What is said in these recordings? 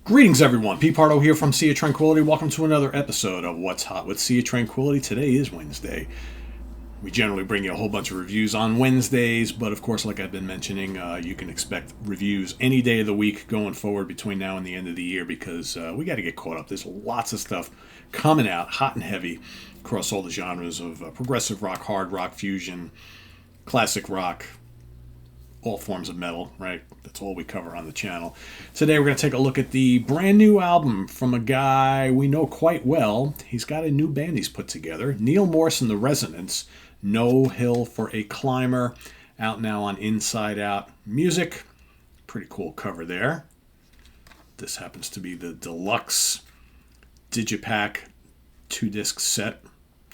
Greetings, everyone. Pete Pardo here from Sea of Tranquility. Welcome to another episode of What's Hot with Sea of Tranquility. Today is Wednesday. We generally bring you a whole bunch of reviews on Wednesdays, but of course, like I've been mentioning, you can expect reviews any day of the week going forward between now and the end of the year because we got to get caught up. There's lots of stuff coming out, hot and heavy, across all the genres of progressive rock, hard rock, fusion, classic rock, all forms of metal, right? That's all we cover on the channel. Today we're going to take a look at the brand new album from a guy we know quite well. He's got a new band he's put together, Neal Morse The Resonance, No Hill for a Climber, out now on Inside Out Music. Pretty cool cover there. This happens to be the deluxe Digipack 2-disc set.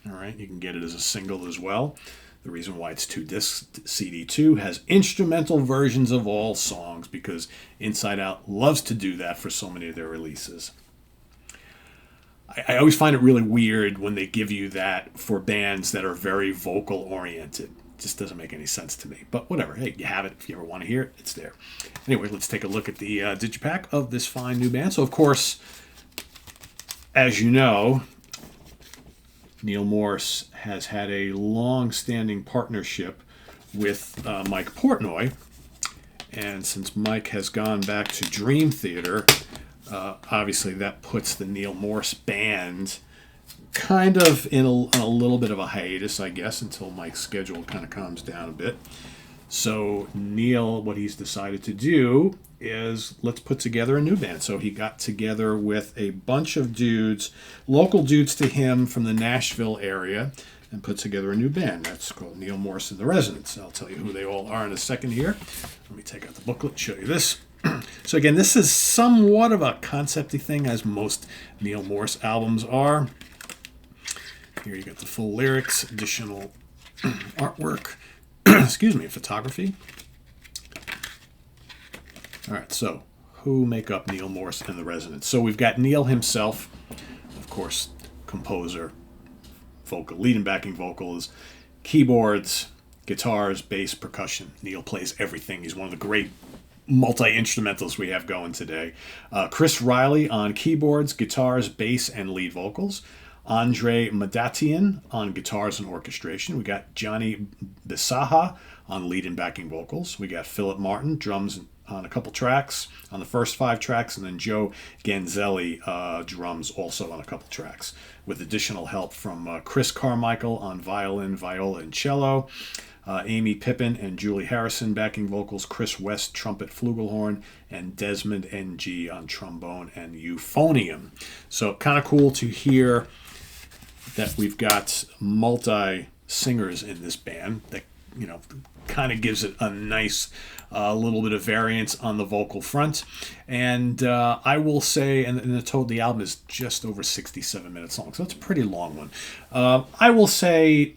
All right, you can get it as a single as well. The reason why it's 2 discs, CD2 has instrumental versions of all songs because Inside Out loves to do that for so many of their releases. I always find it really weird when they give you that for bands that are very vocal oriented. It just doesn't make any sense to me. But whatever. Hey, you have it. If you ever want to hear it, it's there. Anyway, let's take a look at the Digipack of this fine new band. So, of course, as you know, Neal Morse has had a long-standing partnership with Mike Portnoy, and since Mike has gone back to Dream Theater, obviously that puts the Neal Morse band kind of in a little bit of a hiatus, I guess, until Mike's schedule kind of calms down a bit. So Neal, what he's decided to do is let's put together a new band. So he got together with a bunch of dudes, local dudes to him from the Nashville area, and put together a new band. That's called Neal Morse The Resonance. I'll tell you who they all are in a second here. Let me take out the booklet and show you this. So again, this is somewhat of a concept-y thing, as most Neal Morse albums are. Here you got the full lyrics, additional artwork, excuse me, photography. All right, so who make up Neal Morse The Resonance? So we've got Neal himself, of course, composer, vocal, lead and backing vocals, keyboards, guitars, bass, percussion. Neal plays everything. He's one of the great multi-instrumentals we have going today. Chris Riley on keyboards, guitars, bass, and lead vocals. Andre Madatian on guitars and orchestration. We got Johnny Bisaha on lead and backing vocals. We got Philip Martin, drums on a couple tracks, on the first 5 tracks, and then Joe Ganzelli, drums also on a couple tracks, with additional help from Chris Carmichael on violin, viola, and cello, Amy Pippin and Julie Harrison backing vocals, Chris West trumpet, flugelhorn, and Desmond Ng on trombone and euphonium. So kind of cool to hear that we've got multi-singers in this band that, you know, kind of gives it a nice little bit of variance on the vocal front. And I will say, and the album is just over 67 minutes long, so it's a pretty long one. I will say,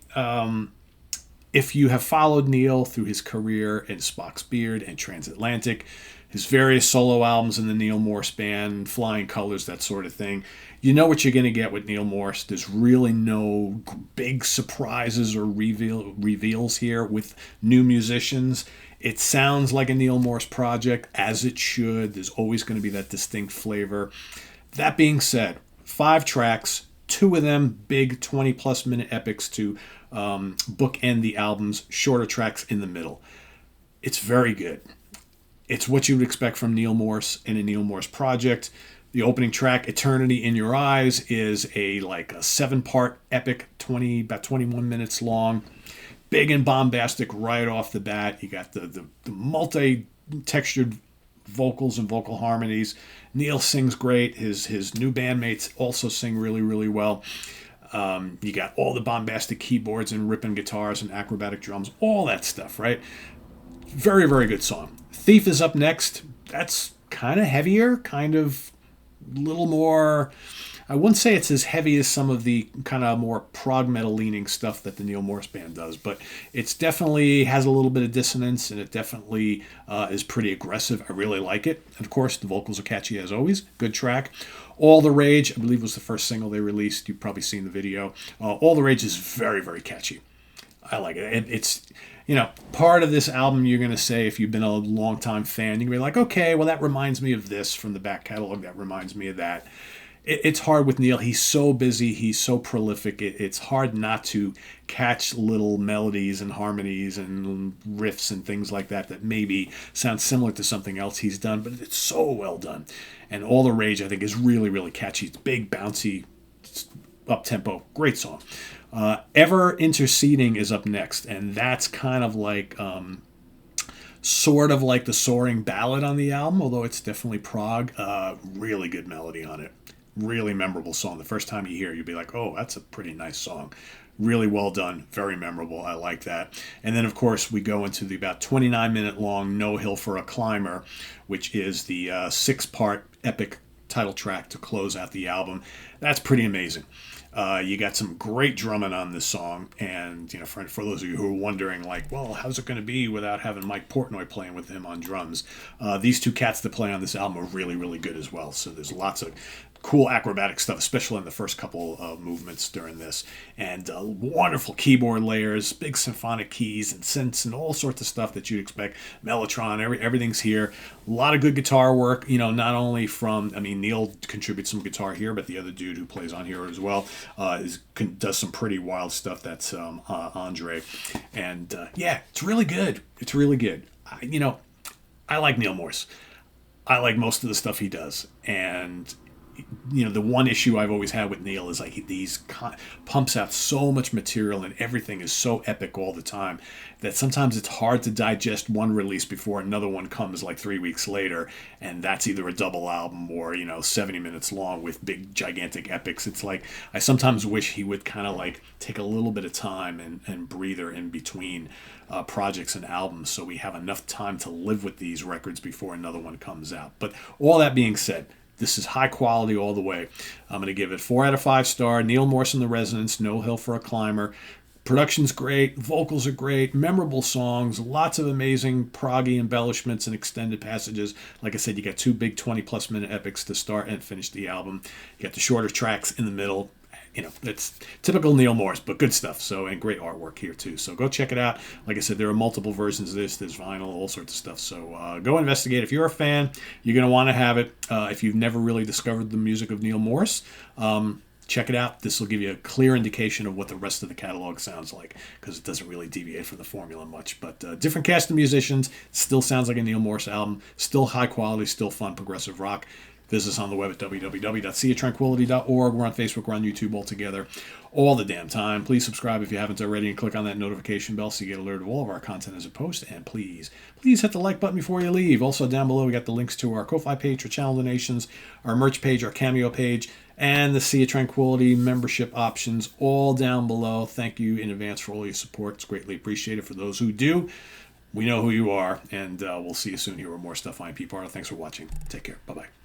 if you have followed Neal through his career in Spock's Beard and Transatlantic, his various solo albums in the Neal Morse Band, Flying Colors, that sort of thing, you know what you're going to get with Neal Morse. There's really no big surprises or reveals here with new musicians. It sounds like a Neal Morse project, as it should. There's always going to be that distinct flavor. That being said, 5 tracks, 2 of them big 20-plus minute epics to bookend the albums, shorter tracks in the middle. It's very good. It's what you would expect from Neal Morse in a Neal Morse project. The opening track, Eternity in Your Eyes, is a 7-part epic, about 21 minutes long. Big and bombastic right off the bat. You got the multi-textured vocals and vocal harmonies. Neal sings great. His new bandmates also sing really, really well. You got all the bombastic keyboards and ripping guitars and acrobatic drums, all that stuff, right? Very, very good song. Thief is up next. That's kind of heavier, kind of a little more, I wouldn't say it's as heavy as some of the kind of more prog metal leaning stuff that the Neal Morse Band does, but it's definitely has a little bit of dissonance, and it definitely is pretty aggressive. I really like it. And of course, the vocals are catchy as always. Good track. All the Rage, I believe, was the first single they released. You've probably seen the video. All the Rage is very, very catchy. I like it. part of this album you're going to say, if you've been a long-time fan, you're going to be like, okay, well, that reminds me of this from the back catalog. That reminds me of that. It's hard with Neal. He's so busy. He's so prolific. It's hard not to catch little melodies and harmonies and riffs and things like that that maybe sound similar to something else he's done, but it's so well done. And All the Rage, I think, is really, really catchy. It's big, bouncy, up-tempo. Great song. Ever Interceding is up next, and that's kind of like sort of like the soaring ballad on the album, although it's definitely prog. Really good melody on it. Really memorable song. The first time you hear it, you'll be like, oh, that's a pretty nice song. Really well done. Very memorable. I like that. And then, of course, we go into the about 29-minute long No Hill for a Climber, which is the 6-part epic title track to close out the album. That's pretty amazing. You got some great drumming on this song, and for those of you who are wondering, like, well, how's it going to be without having Mike Portnoy playing with him on drums? These two cats that play on this album are really, really good as well. So there's lots of cool acrobatic stuff, especially in the first couple of movements during this, and wonderful keyboard layers, big symphonic keys and synths and all sorts of stuff that you'd expect. Mellotron, everything's here. A lot of good guitar work, not only from, Neal contributes some guitar here, but the other dude who plays on here as well does some pretty wild stuff. That's Andre. And it's really good. It's really good. I like Neal Morse. I like most of the stuff he does. And the one issue I've always had with Neal is like these pumps out so much material and everything is so epic all the time that sometimes it's hard to digest one release before another one comes like 3 weeks later, and that's either a double album or 70 minutes long with big gigantic epics. It's like I sometimes wish he would kind of like take a little bit of time and breather in between projects and albums so we have enough time to live with these records before another one comes out. But all that being said, this is high quality all the way. I'm going to give it 4 out of 5 star. Neal Morse The Resonance, No Hill for a Climber. Production's great. Vocals are great. Memorable songs. Lots of amazing proggy embellishments and extended passages. Like I said, you got 2 big 20-plus minute epics to start and finish the album. You got the shorter tracks in the middle. It's typical Neal Morse, but good stuff. So, and great artwork here too. So go check it out. Like I said, there are multiple versions of this. There's vinyl, all sorts of stuff. So go investigate. If you're a fan, you're going to want to have it. If you've never really discovered the music of Neal Morse, check it out. This will give you a clear indication of what the rest of the catalog sounds like, because it doesn't really deviate from the formula much. But different cast of musicians. Still sounds like a Neal Morse album. Still high quality. Still fun progressive rock. Visit us on the web at www.seatranquility.org. We're on Facebook, we're on YouTube all together all the damn time. Please subscribe if you haven't already and click on that notification bell so you get alerted of all of our content as a post. And please hit the like button before you leave. Also down below we got the links to our Ko-Fi page for channel donations, our merch page, our Cameo page, and the Sea of Tranquility membership options all down below. Thank you in advance for all your support. It's greatly appreciated. For those who do, we know who you are, and we'll see you soon here with more stuff. I'm Pete Pardo. Thanks for watching. Take care. Bye-bye.